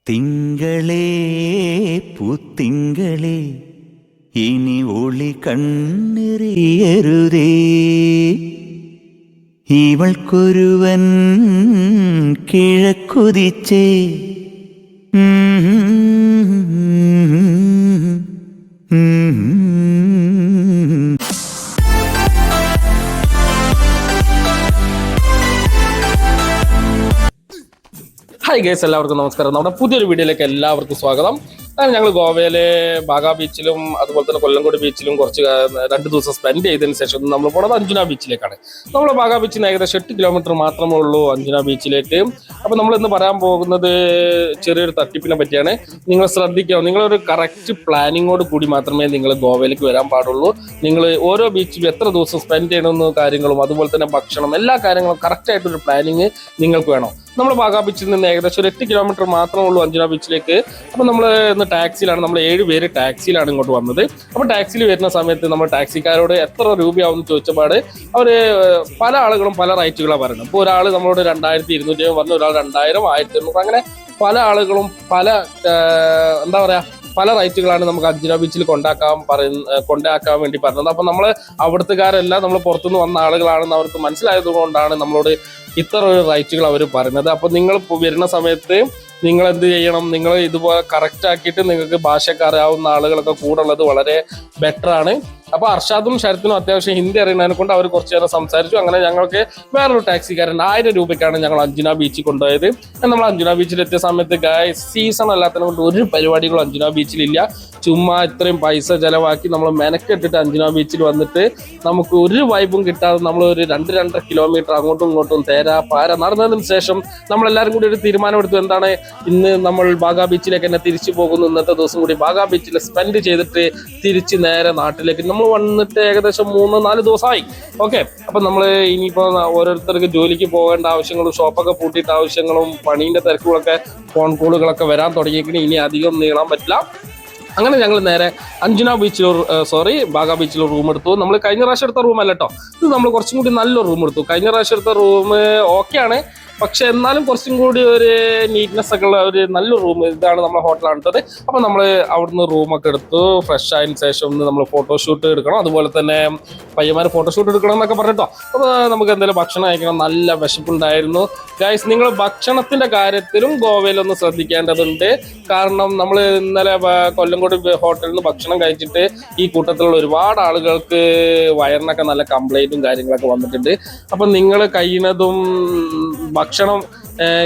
തിങ്കളേ പൂത്തിങ്കളേ ഇനി ഒളി കണ്ണെറിയരുതേ, ഇവൾക്കൊരുവൻ കിഴക്കുതിച്ചേ. Hi guys, എല്ലാവർക്കും നമസ്കാരം. നമ്മുടെ പുതിയൊരു വീഡിയോയിലേക്ക് എല്ലാവർക്കും സ്വാഗതം. ഞങ്ങൾ ഗോവയിലെ ബാഗ ബീച്ചിലും അതുപോലെ തന്നെ കൊല്ലംകോട് ബീച്ചിലും കുറച്ച് 2 ദിവസം സ്പെൻഡ് ചെയ്തതിന് ശേഷം നമ്മൾ പോണത് അഞ്ജന ബീച്ചിലേക്കാണ്. നമ്മൾ ബാഗ ബീച്ചിൽ നിന്ന് ഏകദേശം 8 കിലോമീറ്റർ മാത്രമേ ഉള്ളൂ അഞ്ജന ബീച്ചിലേക്ക്. അപ്പോൾ നമ്മൾ ഇന്ന് പറയാൻ പോകുന്നത് ചെറിയൊരു തട്ടിപ്പിനെ പറ്റിയാണ്. നിങ്ങൾ ശ്രദ്ധിക്കുക, നിങ്ങളൊരു കറക്റ്റ് പ്ലാനിങ്ങോട് കൂടി മാത്രമേ നിങ്ങൾ ഗോവയിലേക്ക് വരാൻ പാടുള്ളൂ. നിങ്ങൾ ഓരോ ബീച്ചിലും എത്ര ദിവസം സ്പെൻഡ് ചെയ്യണമെന്ന കാര്യങ്ങളും അതുപോലെ തന്നെ ഭക്ഷണം, എല്ലാ കാര്യങ്ങളും കറക്റ്റായിട്ടൊരു പ്ലാനിങ് നിങ്ങൾക്ക് വേണം. നമ്മൾ ബാഗ ബീച്ചിൽ നിന്ന് ഏകദേശം ഒരു 8 കിലോമീറ്റർ മാത്രമേ ഉള്ളൂ അഞ്ജന ബീച്ചിലേക്ക്. അപ്പോൾ നമ്മൾ ഇന്ന് ടാക്സിയിലാണ്, നമ്മൾ 7 പേര് ടാക്സിയിലാണ് ഇങ്ങോട്ട് വന്നത്. അപ്പോൾ ടാക്സിയിൽ വരുന്ന സമയത്ത് നമ്മൾ ടാക്സിക്കാരോട് എത്ര രൂപയാവും ചോദിച്ചപാട് അവർ പല ആളുകളും പല റേറ്റുകളാണ് പറയുന്നത്. ഇപ്പോൾ ഒരാൾ നമ്മളോട് 2200 പറഞ്ഞു, ഒരാൾ 2000, 1500, അങ്ങനെ പല ആളുകളും പല എന്താ പറയുക പല റൈറ്റുകളാണ് നമുക്ക് അഞ്ജന ബീച്ചിൽ കൊണ്ടാക്കാൻ വേണ്ടി പറഞ്ഞത്. അപ്പം നമ്മൾ അവിടുത്തുകാരെല്ലാം നമ്മൾ പുറത്തുനിന്ന് വന്ന ആളുകളാണെന്ന് അവർക്ക് മനസ്സിലായത് കൊണ്ടാണ് നമ്മളോട് ഇത്ര ഒരു റൈറ്റുകൾ അവർ പറയുന്നത്. അപ്പോൾ നിങ്ങൾ വരുന്ന സമയത്ത് നിങ്ങൾ എന്ത് ചെയ്യണം, നിങ്ങൾ ഇതുപോലെ കറക്റ്റ് ആക്കിയിട്ട് നിങ്ങൾക്ക് ഭാഷയൊക്കെ അറിയാവുന്ന ആളുകളൊക്കെ കൂടെ ഉള്ളത് വളരെ ബെറ്റർ ആണ്. അപ്പോൾ അർഷാദും ശരത്തിനും അത്യാവശ്യം ഹിന്ദി അറിയുന്നതിനെ കൊണ്ട് അവർ കുറച്ച് നേരം സംസാരിച്ചു. അങ്ങനെ ഞങ്ങൾക്ക് വേറൊരു ടാക്സിക്കാരൻ 1000 രൂപയ്ക്കാണ് ഞങ്ങൾ അഞ്ജന ബീച്ചിൽ കൊണ്ടുപോയത്. നമ്മൾ അഞ്ജന ബീച്ചിൽ എത്തിയ സമയത്ത് സീസൺ അല്ലാത്തതിനെ കൊണ്ട് ഒരു പരിപാടികളും അഞ്ജന ബീച്ചിലില്ല. ചുമ്മാ ഇത്രയും പൈസ ചിലവാക്കി നമ്മൾ മെനക്കെട്ടിട്ട് അഞ്ജന ബീച്ചിൽ വന്നിട്ട് നമുക്ക് ഒരു വൈബും കിട്ടാതെ നമ്മൾ ഒരു 2-2.5 കിലോമീറ്റർ അങ്ങോട്ടും ഇങ്ങോട്ടും പാര നടന്നതിന് ശേഷം നമ്മളെല്ലാവരും കൂടി ഒരു തീരുമാനമെടുത്തു. എന്താണ്, ഇന്ന് നമ്മൾ ബാഗ ബീച്ചിലേക്ക് തന്നെ തിരിച്ചു പോകുന്നു. ഇന്നത്തെ ദിവസം കൂടി ബാഗ ബീച്ചിൽ സ്പെൻഡ് ചെയ്തിട്ട് തിരിച്ച് നേരെ നാട്ടിലേക്ക് നമ്മൾ വന്നിട്ട് ഏകദേശം 3-4 ദിവസമായി. ഓക്കെ, അപ്പം നമ്മൾ ഇനിയിപ്പോൾ ഓരോരുത്തർക്ക് ജോലിക്ക് പോകേണ്ട ആവശ്യങ്ങളും ഷോപ്പൊക്കെ പൂട്ടിയിട്ട ആവശ്യങ്ങളും പണീൻ്റെ തിരക്കുകളൊക്കെ ഫോൺ കോളുകളൊക്കെ വരാൻ തുടങ്ങിയിരിക്കുന്നു. ഇനി അധികം നീളാൻ പറ്റില്ല. അങ്ങനെ ഞങ്ങൾ നേരെ അഞ്ജന ബാഗ ബീച്ചിൽ റൂം എടുത്തു. നമ്മൾ കഴിഞ്ഞ പ്രാവശ്യം എടുത്ത റൂമല്ല കേട്ടോ, ഇത് നമ്മൾ കുറച്ചും കൂടി നല്ലൊരു റൂം എടുത്തു. കഴിഞ്ഞ പ്രാവശ്യം എടുത്ത റൂം ഓക്കെയാണ്, പക്ഷെ എന്നാലും കുറച്ചും കൂടി ഒരു നീറ്റ്നെസ് ഒക്കെ ഉള്ള ഒരു നല്ല റൂം. ഇതാണ് നമ്മളെ ഹോട്ടലാണ് എടുത്തത്. അപ്പോൾ നമ്മൾ അവിടുന്ന് റൂമൊക്കെ എടുത്തു. ഫ്രഷ് ആയതിനു ശേഷം നമ്മൾ ഫോട്ടോഷൂട്ട് എടുക്കണം, അതുപോലെ തന്നെ പയ്യന്മാർ ഫോട്ടോഷൂട്ട് എടുക്കണം എന്നൊക്കെ പറഞ്ഞിട്ടോ. അപ്പോൾ നമുക്ക് എന്തെങ്കിലും ഭക്ഷണം കഴിക്കണം, നല്ല വിശപ്പുണ്ടായിരുന്നു. ഗൈസ്, നിങ്ങൾ ഭക്ഷണത്തിൻ്റെ കാര്യത്തിലും ഗോവയിലൊന്ന് ശ്രദ്ധിക്കേണ്ടതുണ്ട്. കാരണം നമ്മൾ ഇന്നലെ കൊല്ലംകോട് ഹോട്ടലിൽ നിന്ന് ഭക്ഷണം കഴിച്ചിട്ട് ഈ കൂട്ടത്തിലുള്ള ഒരുപാട് ആളുകൾക്ക് വയറിനൊക്കെ നല്ല കംപ്ലൈൻറ്റും കാര്യങ്ങളൊക്കെ വന്നിട്ടുണ്ട്. അപ്പം നിങ്ങൾ കഴിയുന്നതും ഭക്ഷണം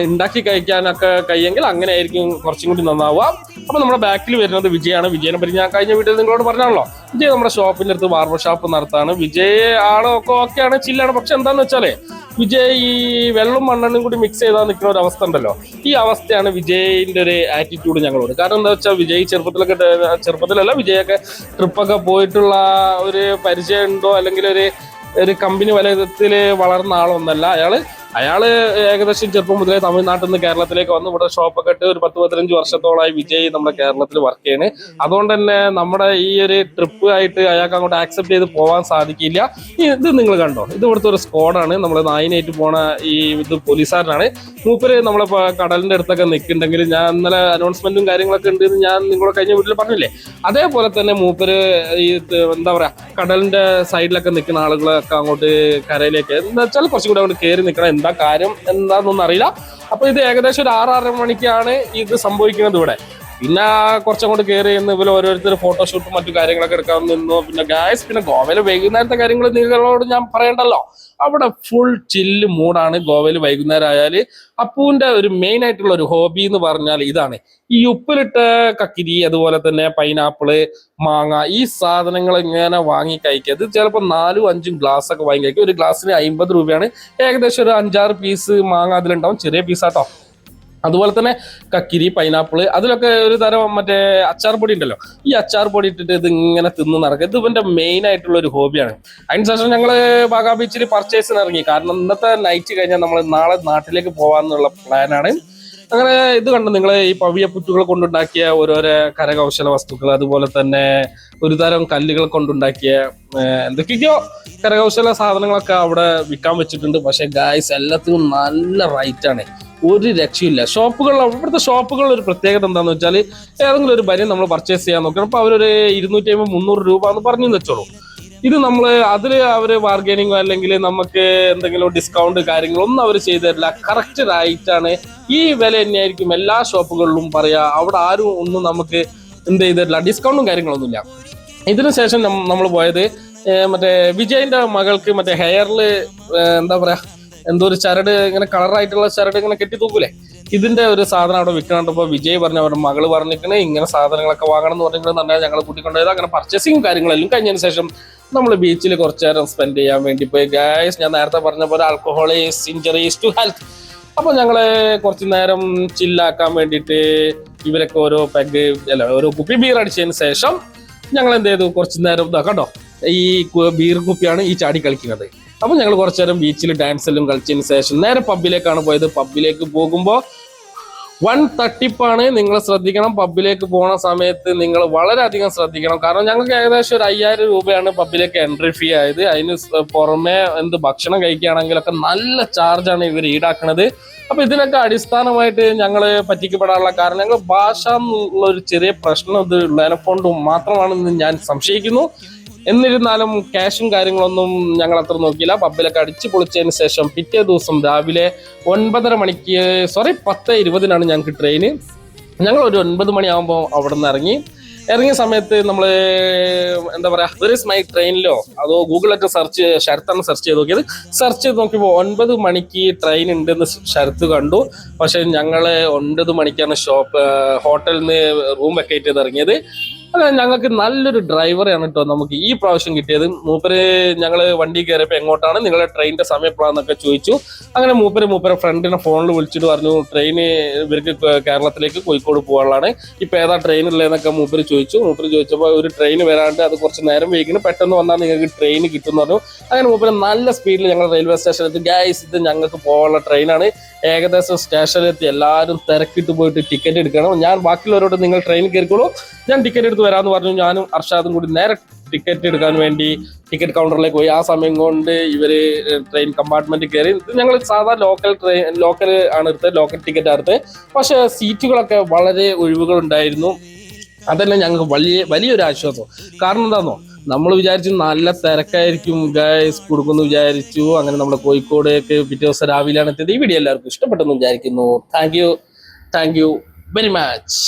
ഉണ്ടാക്കി കഴിക്കാനൊക്കെ കഴിയെങ്കിൽ അങ്ങനെ ആയിരിക്കും കുറച്ചും കൂടി നന്നാവുക. അപ്പോൾ നമ്മുടെ ബാക്കിൽ വരുന്നത് വിജയാണ്. വിജയനെ പറ്റി ഞാൻ കഴിഞ്ഞ വീട്ടിൽ നിങ്ങളോട് പറഞ്ഞാണല്ലോ, വിജയ് നമ്മുടെ ഷോപ്പിൻ്റെ അടുത്ത് ബാർബർ ഷോപ്പ് നടത്താണ്. വിജയ് ആളൊക്കെ ഓക്കെയാണ്, ചില്ലാണ്. പക്ഷെ എന്താണെന്ന് വെച്ചാലേ വിജയ് ഈ വെള്ളം മണ്ണെണ്ണയും കൂടി മിക്സ് ചെയ്താൽ നിൽക്കുന്ന ഒരു അവസ്ഥ ഉണ്ടല്ലോ, ഈ അവസ്ഥയാണ് വിജയിൻ്റെ ഒരു ആറ്റിറ്റ്യൂഡ് ഞങ്ങളോട്. കാരണം എന്താ വെച്ചാൽ വിജയ് ചെറുപ്പത്തിലല്ല, വിജയൊക്കെ ട്രിപ്പൊക്കെ പോയിട്ടുള്ള ഒരു പരിചയം ഉണ്ടോ അല്ലെങ്കിൽ ഒരു കമ്പനി വലയത്തിൽ വളർന്ന ആളൊന്നല്ല അയാൾ ഏകദേശം ചെറുപ്പം മുതലേ തമിഴ്നാട്ടിൽ നിന്ന് കേരളത്തിലേക്ക് വന്ന് ഇവിടെ ഷോപ്പൊക്കെ ഇട്ട് ഒരു 10-15 വർഷത്തോളമായി വിജയ് നമ്മുടെ കേരളത്തിൽ വർക്ക് ചെയ്യാണ്. അതുകൊണ്ട് തന്നെ നമ്മുടെ ഈ ഒരു ട്രിപ്പ് ആയിട്ട് അയാൾക്ക് അങ്ങോട്ട് ആക്സെപ്റ്റ് ചെയ്ത് പോകാൻ സാധിക്കില്ല. ഇത് നിങ്ങൾ കണ്ടോ, ഇത് ഇവിടുത്തെ ഒരു സ്ക്വാഡാണ്. നമ്മൾ നായിനായിട്ട് പോണ ഇത് പോലീസുകാരനാണ്. മൂപ്പര് നമ്മളെ കടലിൻ്റെ അടുത്തൊക്കെ നിൽക്കുന്നുണ്ടെങ്കിൽ ഞാൻ ഇന്നലെ അനൗൺസ്മെന്റും കാര്യങ്ങളൊക്കെ ഉണ്ട് ഞാൻ നിങ്ങളെ കഴിഞ്ഞ വീട്ടിൽ പറഞ്ഞില്ലേ, അതേപോലെ തന്നെ മൂപ്പര് ഈ എന്താ പറയുക കടലിൻ്റെ സൈഡിലൊക്കെ നിൽക്കുന്ന ആളുകളൊക്കെ അങ്ങോട്ട് കരയിലേക്ക് എന്താ വെച്ചാൽ കുറച്ചും കൂടെ അങ്ങോട്ട് കയറി നിൽക്കണം. എന്താ കാര്യം എന്താണെന്നൊന്നും അറിയില്ല. അപ്പോൾ ഇത് ഏകദേശം ഒരു 6-6:30 മണിക്കാണ് ഇത് സംഭവിക്കുന്നത് ഇവിടെ. പിന്നെ കുറച്ചങ്ങോട്ട് കയറി നിന്ന് ഇവർ ഓരോരുത്തർ ഫോട്ടോഷൂട്ടും മറ്റു കാര്യങ്ങളൊക്കെ എടുക്കാൻ നിന്നു. പിന്നെ ഗായ്സ്, പിന്നെ ഗോവയിലെ വൈകുന്നേരത്തെ കാര്യങ്ങൾ നിങ്ങളോട് ഞാൻ പറയണ്ടല്ലോ, അവിടെ ഫുൾ ചില്ല് മൂടാണ് ഗോവയിൽ വൈകുന്നേരം ആയാൽ. അപ്പൂവിൻ്റെ ഒരു മെയിൻ ആയിട്ടുള്ള ഒരു ഹോബി എന്ന് പറഞ്ഞാൽ ഇതാണ്, ഈ ഉപ്പിലിട്ട കക്കിരി, അതുപോലെ തന്നെ പൈനാപ്പിള്, മാങ്ങ, ഈ സാധനങ്ങൾ ഇങ്ങനെ വാങ്ങി കഴിക്കുക. ഇത് ചിലപ്പോൾ 4-5 ഗ്ലാസ് ഒക്കെ വാങ്ങി കഴിക്കും. ഒരു ഗ്ലാസ്സിന് 50 രൂപയാണ്. ഏകദേശം ഒരു 5-6 പീസ് മാങ്ങ അതിലുണ്ടാവും, ചെറിയ പീസാട്ടോ. അതുപോലെ തന്നെ കക്കിരി, പൈനാപ്പിള്, അതിലൊക്കെ ഒരു തരം മറ്റേ അച്ചാർ പൊടി ഉണ്ടല്ലോ, ഈ അച്ചാർ പൊടി ഇട്ടിട്ട് ഇത് ഇങ്ങനെ തിന്ന് നടക്കുക. ഇത് ഇവൻ്റെ മെയിൻ ആയിട്ടുള്ള ഒരു ഹോബിയാണ്. അതിനുശേഷം ഞങ്ങൾ ബാഗ ബീച്ചിൽ പർച്ചേസിന് ഇറങ്ങി. കാരണം ഇന്നത്തെ നൈറ്റ് കഴിഞ്ഞാൽ നമ്മൾ നാളെ നാട്ടിലേക്ക് പോകാമെന്നുള്ള പ്ലാനാണ്. അങ്ങനെ ഇത് കണ്ടു നിങ്ങൾ ഈ പവിയ പുറ്റുകൾ കൊണ്ടുണ്ടാക്കിയ ഓരോരോ കരകൗശല വസ്തുക്കൾ, അതുപോലെ തന്നെ ഒരു തരം കല്ലുകൾ കൊണ്ടുണ്ടാക്കിയ എന്തൊക്കെയോ കരകൗശല സാധനങ്ങളൊക്കെ അവിടെ വിൽക്കാൻ വെച്ചിട്ടുണ്ട്. പക്ഷെ ഗായ്സ് എല്ലാത്തിനും നല്ല റേറ്റാണ്, ഒരു രക്ഷയില്ല. ഇവിടുത്തെ ഷോപ്പുകളിൽ ഒരു പ്രത്യേകത എന്താണെന്ന് വെച്ചാൽ ഏതെങ്കിലും ഒരു ബനിയൻ നമ്മൾ പർച്ചേസ് ചെയ്യാൻ നോക്കണം, അപ്പോൾ അവരൊരു 250-300 രൂപ എന്ന് പറഞ്ഞു വെച്ചോളൂ. ഇത് അതിൽ അവർ ബാർഗൈനിങ്ങോ അല്ലെങ്കിൽ നമുക്ക് എന്തെങ്കിലും ഡിസ്കൗണ്ട് കാര്യങ്ങളൊന്നും അവർ ചെയ്തു തരില്ല. കറക്റ്റ് റേറ്റാണ്. ഈ വില തന്നെയായിരിക്കും എല്ലാ ഷോപ്പുകളിലും പറയാ. അവിടെ ആരും ഒന്നും നമുക്ക് എന്ത് ചെയ്തിട്ടില്ല, ഡിസ്കൗണ്ടും കാര്യങ്ങളൊന്നുമില്ല. ഇതിനു ശേഷം നമ്മൾ പോയത് മറ്റേ വിജയന്റെ മകൾക്ക് മറ്റേ ഹെയറിൽ എന്താ പറയാ എന്തോ ഒരു ചരട്, ഇങ്ങനെ കളറായിട്ടുള്ള ചരട് ഇങ്ങനെ കെട്ടി തൂക്കൂലേ, ഇതിന്റെ ഒരു സാധനം അവിടെ വിൽക്കണപ്പോൾ വിജയ് പറഞ്ഞു, അവരുടെ മകള് പറഞ്ഞിരിക്കണേ ഇങ്ങനെ സാധനങ്ങളൊക്കെ വാങ്ങണം എന്ന് പറഞ്ഞിട്ടുണ്ടെന്ന് പറഞ്ഞാൽ ഞങ്ങൾ കൂട്ടിക്കൊണ്ടുപോയത്. അങ്ങനെ പർച്ചേസിങ് കാര്യങ്ങളെല്ലാം കഴിഞ്ഞതിന് ശേഷം നമ്മൾ ബീച്ചിൽ കുറച്ചു നേരം സ്പെൻഡ് ചെയ്യാൻ വേണ്ടി പോയി. ഗൈസ്, ഞാൻ നേരത്തെ പറഞ്ഞ പോലെ alcohol is injuries to health. അപ്പോൾ ഞങ്ങള് കുറച്ചു നേരം ചില്ലാക്കാൻ വേണ്ടിയിട്ട് ഇവരൊക്കെ ഓരോ കുപ്പി ബീർ അടിച്ചതിന് ശേഷം ഞങ്ങൾ എന്ത് ചെയ്തു, കുറച്ചു നേരം കണ്ടോ ഈ ബീർ കുപ്പിയാണ് ഈ ചാടി കളിക്കുന്നത്. അപ്പൊ ഞങ്ങൾ കുറച്ചു നേരം ബീച്ചിൽ ഡാൻസ് എല്ലാം കളിച്ചതിന് ശേഷം നേരെ പബ്ബിലേക്കാണ് പോയത്. പബ്ബിലേക്ക് പോകുമ്പോൾ വൺ തട്ടിപ്പാണ്, നിങ്ങൾ ശ്രദ്ധിക്കണം. പബ്ബിലേക്ക് പോണ സമയത്ത് നിങ്ങൾ വളരെയധികം ശ്രദ്ധിക്കണം. കാരണം ഞങ്ങൾക്ക് ഏകദേശം ഒരു 5000 രൂപയാണ് പബ്ബിലേക്ക് എൻട്രി ഫീ ആയത്. അതിന് പുറമെ ഭക്ഷണം കഴിക്കുകയാണെങ്കിലൊക്കെ നല്ല ചാർജാണ് ഇവർ ഈടാക്കുന്നത്. അപ്പൊ ഇതിനൊക്കെ അടിസ്ഥാനമായിട്ട് ഞങ്ങൾ പറ്റിക്കപ്പെടാനുള്ള കാരണം ഞങ്ങൾ ഭാഷ എന്നുള്ള ഒരു ചെറിയ പ്രശ്നം ഇത് ഉള്ളതിനെ കൊണ്ട് മാത്രമാണെന്ന് ഞാൻ സംശയിക്കുന്നു. എന്നിരുന്നാലും ക്യാഷും കാര്യങ്ങളൊന്നും ഞങ്ങൾ അത്ര നോക്കിയില്ല. പബ്ബിലൊക്കെ അടിച്ചു പൊളിച്ചതിന് ശേഷം പിറ്റേ ദിവസം രാവിലെ 9:30 മണിക്ക് 10:20 ഞങ്ങൾക്ക് ട്രെയിന്. ഞങ്ങൾ ഒരു 9 മണിയാകുമ്പോൾ അവിടെ നിന്ന് ഇറങ്ങിയ സമയത്ത് നമ്മൾ എന്താ പറയാ, വെർ ഇസ് മൈ ട്രെയിനിലോ അതോ ഗൂഗിളൊക്കെ ശരത്താണ് സെർച്ച് ചെയ്ത് നോക്കിയത്. സെർച്ച് ചെയ്ത് നോക്കിയപ്പോൾ 9 മണിക്ക് ട്രെയിൻ ഉണ്ടെന്ന് ശരത്ത് കണ്ടു. പക്ഷെ ഞങ്ങള് 9 മണിക്കാണ് ഹോട്ടലിൽ നിന്ന് റൂം വെക്കേറ്റ് ചെയ്ത് ഇറങ്ങിയത്. അതെ, ഞങ്ങൾക്ക് നല്ലൊരു ഡ്രൈവറെയാണ് കേട്ടോ നമുക്ക് ഈ പ്രാവശ്യം കിട്ടിയത്. മൂപ്പര് ഞങ്ങൾ വണ്ടി കയറിയപ്പോൾ എങ്ങോട്ടാണ് നിങ്ങളുടെ ട്രെയിനിന്റെ സമയം എപ്പോഴാന്നൊക്കെ ചോദിച്ചു. അങ്ങനെ മൂപ്പര് ഫ്രണ്ടിനെ ഫോണിൽ വിളിച്ചിട്ട് പറഞ്ഞു ട്രെയിന് ഇവർക്ക് കേരളത്തിലേക്ക് കോഴിക്കോട് പോകാനുള്ളതാണ്, ഇപ്പൊ ഏതാ ട്രെയിൻ ഉള്ളതെന്നൊക്കെ മൂപ്പര് ചോദിച്ചപ്പോൾ ഒരു ട്രെയിൻ വരാണ്ട് അത് കുറച്ച് നേരം വൈകിന്, പെട്ടെന്ന് വന്നാൽ നിങ്ങൾക്ക് ട്രെയിൻ കിട്ടും എന്ന് പറഞ്ഞു. അങ്ങനെ മൂപ്പര് നല്ല സ്പീഡിൽ ഞങ്ങൾ റെയിൽവേ സ്റ്റേഷനിലെത്തി. ഗൈസ്, ഇത് ഞങ്ങൾക്ക് പോകാനുള്ള ട്രെയിനാണ്. ഏകദേശം സ്റ്റേഷനിലെത്തി എല്ലാവരും തിരക്കിട്ട് പോയിട്ട് ടിക്കറ്റ് എടുക്കണം. ഞാൻ ബാക്കിയുള്ളവരോട് നിങ്ങൾ ട്രെയിനിൽ കയറിക്കോളൂ, ഞാൻ ടിക്കറ്റ് എടുത്ത് വരാമെന്ന് പറഞ്ഞു. ഞാനും അർഷാദും കൂടി നേരെ ടിക്കറ്റ് എടുക്കാൻ വേണ്ടി ടിക്കറ്റ് കൗണ്ടറിലേക്ക് പോയി. ആ സമയം കൊണ്ട് ഇവര് ട്രെയിൻ കമ്പാർട്ട്മെന്റിൽ കയറി. ഞങ്ങൾ സാധാരണ ലോക്കൽ ആണ് എടുത്തത്, ലോക്കൽ ടിക്കറ്റ് എടുത്തത്. പക്ഷെ സീറ്റുകളൊക്കെ വളരെ ഒഴിവുകൾ ഉണ്ടായിരുന്നു. അതന്നെ ഞങ്ങൾക്ക് വലിയൊരു ആശ്വാസം. കാരണം എന്താണെന്നോ, നമ്മൾ വിചാരിച്ചു നല്ല തിരക്കായിരിക്കും ഗൈസ് കൊടുക്കുമെന്ന് വിചാരിച്ചു. അങ്ങനെ നമ്മൾ കോഴിക്കോടേക്ക് പിറ്റേ ദിവസം രാവിലെയാണ് എത്തിയത്. ഈ വീഡിയോ എല്ലാവർക്കും ഇഷ്ടപ്പെട്ടെന്ന് വിചാരിക്കുന്നു. Thank you very much.